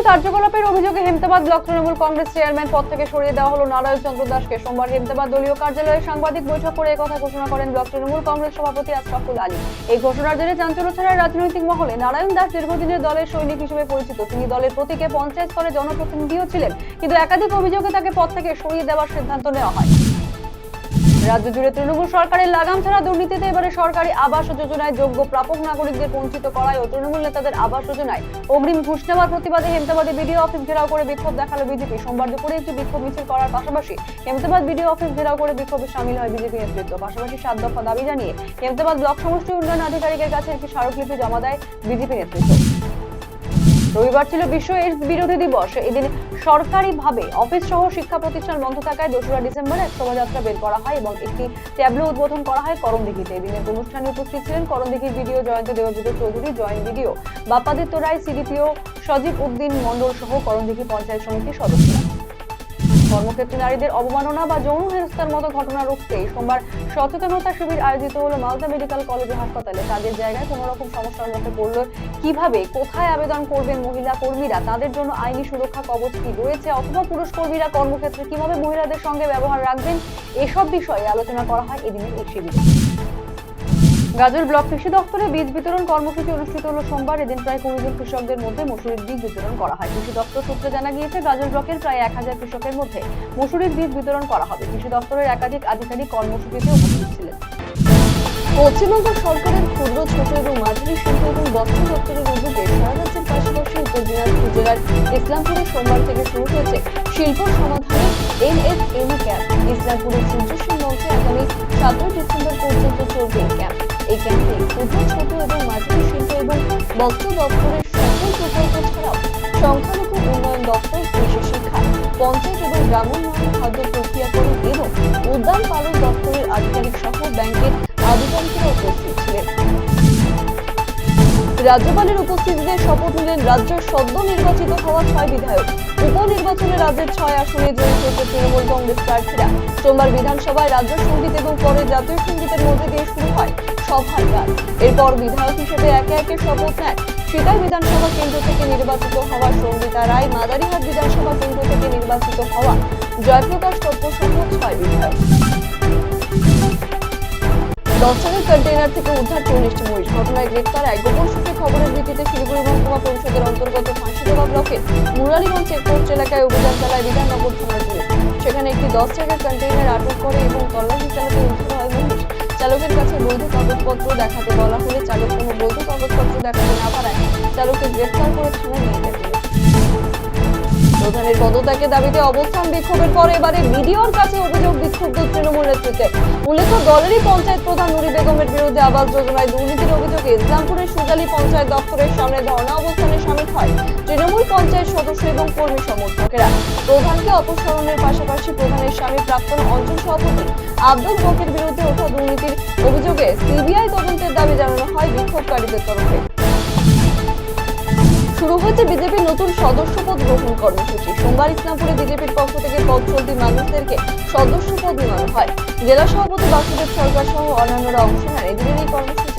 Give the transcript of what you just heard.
কার্যকলাপের অভিযোগে Hemtabad block Trinamool Congress chairman পদ থেকে সরিয়ে দেওয়া হলো নারায়ণ চন্দ্র দাসকে। সোমবার হেমতাবাদ দলীয় কার্যালয়ে সাংবাদিক বৈঠক করে একথা ঘোষণা করেন ব্লক তৃণমূল কংগ্রেস সভাপতি আশরাফুল আলী। এই ঘোষণার জেরে চাঞ্চল্য ছড়ায় রাজনৈতিক মহলে। নারায়ণ দাস দীর্ঘদিনের দলের সৈনিক হিসেবে পরিচিত। তিনি দলের প্রতীকে পঞ্চায়েত স্তরে জনপ্রতিনিধিও ছিলেন, কিন্তু একাধিক অভিযোগে তাকে পদ থেকে সরিয়ে দেওয়ার সিদ্ধান্ত নেওয়া হয়। রাজ্য জুড়ে তৃণমূল সরকারের লাগাম ছাড়া দুর্নীতিতে এবারে সরকারি আবাস যোজনায় যোগ্য প্রাপক নাগরিকদের বঞ্চিত করায় ও তৃণমূল নেতাদের আবাস যোজনায় অগ্রিম ঘুষ নেওয়ার প্রতিবাদে হেমতাবাদে বিডিও অফিস ঘেরাও করে বিক্ষোভ দেখালো বিজেপি। সোমবার দুপুরে একটি বিক্ষোভ মিছিল করার পাশাপাশি হেমতাবাদ বিডিও অফিস ঘেরাও করে বিক্ষোভে সামিল হয় বিজেপি নেতৃত্ব। পাশাপাশি 7 দফা দাবি জানিয়ে হেমতাবাদ ব্লক সমষ্টি উন্নয়ন আধিকারিকের কাছে একটি স্মারকলিপি জমা দেয় বিজেপি নেতৃত্ব। রবিবার ছিল বিশ্ব এইডস বিরোধী দিবস। এদিন সরকারিভাবে অফিস সহ শিক্ষা প্রতিষ্ঠান বন্ধ থাকায় 2রা ডিসেম্বর এক শোভাযাত্রা বের করা হয় এবং একটি ট্যাবলো উদ্বোধন করা হয় করণদিঘিতে। এদিনের অনুষ্ঠানে উপস্থিত ছিলেন করণদিঘির BDO Jayanta Debabrata Chowdhury, joint BDO Bappaditya Roy, CDPO Sajib Uddin Mondal সহ করণদিঘি পঞ্চায়েত সমিতির সদস্যরা। কর্মক্ষেত্রে নারীদের অবমাননা বা যৌন হেনস্থার মতো ঘটনা রুখতে সোমবার সচেতনতা শিবির আয়োজিত হলো মালদা মেডিকেল কলেজ ও হাসপাতালে। কাজের জায়গায় কোনো রকম সমস্যার মধ্যে পড়লে কিভাবে, কোথায় আবেদন করবেন মহিলা কর্মীরা, তাদের জন্য আইনি সুরক্ষা কবচ কি রয়েছে, অথবা পুরুষ কর্মীরা কর্মক্ষেত্রে কিভাবে মহিলাদের সঙ্গে ব্যবহার রাখবেন, এসব বিষয়ে আলোচনা করা হয় এদিনের এই শিবিরে। গাজল ব্লক কৃষি দপ্তরে বীজ বিতরণ কর্মসূচি অনুষ্ঠিত হলো সোমবার। এদিন প্রায় 20 জন কৃষকদের মধ্যে মসুরির বীজ বিতরণ করা হয়। কৃষি দপ্তর সূত্রে জানা গিয়েছে, গাজল ব্লকের প্রায় 1000 কৃষকের মধ্যে মসুরির বীজ বিতরণ করা হবে। কৃষি দপ্তরের একাধিক আধিকারিক কর্মসূচিতে উপস্থিত ছিলেন। পশ্চিমবঙ্গ সরকারের ক্ষুদ্র, ছোট এবং মাঝারি শিল্প এবং বস্ত্র দপ্তরের উদ্যোগে সারা রাজ্যের পাশাপাশি উত্তর দিনাজপুর জেলার ইসলামপুরে সোমবার থেকে শুরু হয়েছে শিল্প সমাধানের এমএসএমই ক্যাম্প। ইসলামপুরের সূর্যসেন মঞ্চে আগামী 7 ডিসেম্বর পর্যন্ত চলবে এই ক্যাম্প। এই ক্যাম্পে ক্ষুদ্র, ছোট এবং মাঝারি শিল্প এবং বস্ত্র দপ্তরের সকল প্রকল্প ছাড়াও সংখ্যালঘু উন্নয়ন দপ্তর, কৃষি শিক্ষা, পঞ্চায়েত এবং গ্রামোন্নয়ন, খাদ্য প্রক্রিয়াকরণ এবং উদ্যান পালন দপ্তরের আধিকারিক সহ ব্যাংকের আধিকারিকরা উপস্থিত ছিলেন। রাজ্যপালের উপস্থিতিতে শপথ নিলেন রাজ্যের সদ্য নির্বাচিত হওয়া 6 বিধায়ক। উপনির্বাচনে রাজ্যের 6 আসনে জয়ী হয়েছে তৃণমূল কংগ্রেস প্রার্থীরা। সোমবার বিধানসভায় রাজ্য সঙ্গীত এবং পরে জাতীয় সঙ্গীতের মধ্যে দিয়ে শুরু হয় সভার গান। এরপর বিধায়ক হিসেবে একে একে শপথ নেন সিতাই বিধানসভা কেন্দ্র থেকে নির্বাচিত হওয়া সঙ্গীতা রায়, মাদারিহাট বিধানসভা কেন্দ্র থেকে নির্বাচিত হওয়া জয়প্রকাশ দত্ত সহ 6 বিধায়ক। 10 টাকার কন্টেইনার থেকে উদ্ধার 40টি মহিষ। ঘটনায় গ্রেপ্তার এক গোপন সূত্রে খবরের ভিত্তিতে শিলিগুড়ি মহকুমা পরিষদের অন্তর্গত ফাঁসিদেওয়া ব্লকের মুরারিগঞ্জ চেকপোস্ট এলাকায় অভিযান চালায় বিধাননগর থানার পুলিশ। সেখানে একটি 10 টাকার কন্টেইনার আটক করে এবং তল্লাশি চালাতে উদ্ধার হয় মহিষ। চালকের কাছে বৈধ কাগজপত্র দেখাতে বলা হলে চালক কোনো বৈধ কাগজপত্র দেখাতে না পারায় চালককে গ্রেপ্তার করে থানায় নিয়ে যায়। প্রধানের পদত্যাগের দাবিতে অবস্থান বিক্ষোভের পর এবারে বিডিওর কাছে অভিযোগ বিক্ষুব্ধ তৃণমূল নেতৃত্বে। উল্লেখ্য, দলেরই পঞ্চায়েত প্রধান নুরি বেগমের বিরুদ্ধে আবাস যোজনায় দুর্নীতির অভিযোগে ইসলামপুরের সুজালি পঞ্চায়েত দপ্তরের সামনে ধর্ণা অবস্থানে সামিল হয় তৃণমূল পঞ্চায়েত সদস্য এবং কর্মী সমর্থকেরা। প্রধানকে অপসারণের পাশাপাশি প্রধানের স্বামী প্রাক্তন অঞ্চল সভাপতি আব্দুল বকের বিরুদ্ধে ওঠা দুর্নীতির অভিযোগে সিবিআই তদন্তের দাবি জানানো হয় বিক্ষোভকারীদের তরফে। শুরু হয়েছে বিজেপির নতুন সদস্যপদ গ্রহণ কর্মসূচি। সোমবার ইসলামপুরে বিজেপির পক্ষ থেকে পদ চলতি মানুষদেরকে সদস্যপদ নেওয়া হয়। জেলা সভাপতি বাসুদেব সরকার সহ অন্যান্যরা অংশ নেন এদিনের এই কর্মসূচি।